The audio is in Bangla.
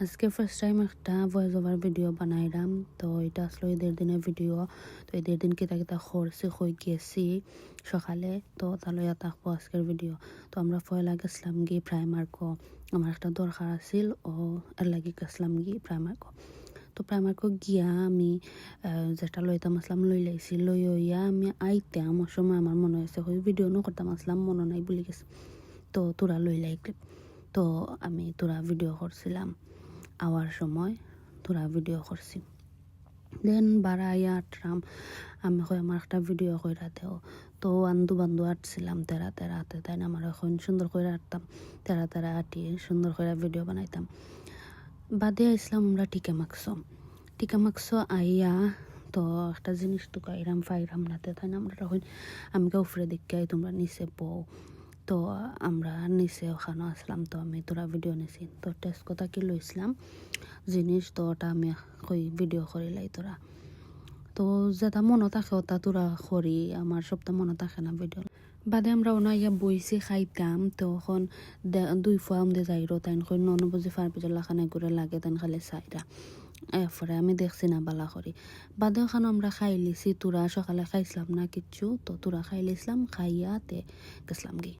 আজকে ফার্স্ট টাইম একটা ভয়েস ওভার ভিডিও বানাইলাম। তো এটা আসলে ঈদের দিনের ভিডিও। তো ঈদের দিন কিতা কিতা করছি কই গেছি সকালে, তো তাহলে থাকবো আজকের ভিডিও। তো আমরা পয়লা গেছিলাম গিয়ে প্রাইমার্কো, আমার একটা দরকার আছিল ও এর লাগি গেছিলাম গিয়ে প্রাইমার্কো। তো প্রাইমার্কো গিয়া আমি যেটা লইতাম আসলাম লই লাইছি, লই হইয়া আমি আইতে আমার সময় আমার মনে হয়েছে ওই ভিডিও ন করতাম আসলাম, মনে নাই বলে গেছে। তো তোরা লই লাই ক্লিপ, তো আমি তোরা ভিডিও করছিলাম আওয়ার সময়, তোরা ভিডিও করছি। দেন বাড়াইয়া আটরাম, আমি কই আমার একটা ভিডিও কইরা দেও। তো আন্দু বান্ধু আটছিলাম তেরা তেরা হাতে, তাই না আমার এখন সুন্দর করে আটতাম, তেরা তেরা আটিয়ে সুন্দর করে ভিডিও বানাইতাম। বাদে আসলাম আমরা টিকা মাখছো আইয়া। তো একটা জিনিস তো কাইরাম ফাইরাম নাতে, তাই না আমরা তখন আমি উফরে দেখে তোমরা নিচে বউ। তো আমরা নিচে ওখানে আসলাম, তো আমি তোরা ভিডিও নিছি। তো টেস্ট কথা কি লইছিলাম জিনিস, তো ওটা আমি কই ভিডিও করিলাই তোরা। তো যেটা মনে থাকে ওটা তোরা করি, আমার সবটা মনে থাকে না ভিডিও। বাদে আমরা ওনা ইয়া বইছি খাইতাম। তো এখন দুই ফুয়া দে যাইরো তাই নন বুঝি ফার পিছর লাখানে ঘুরে লাগে তাই খালি চাইরা। এরপরে আমি দেখছি না বালা করি। বাদে ওখানে আমরা খাই লিছি, তোরা সকালে খাইছিলাম না কিচ্ছু, তো তোরা খাই লিছিলাম, খাইয়া তে গেছিলাম গি।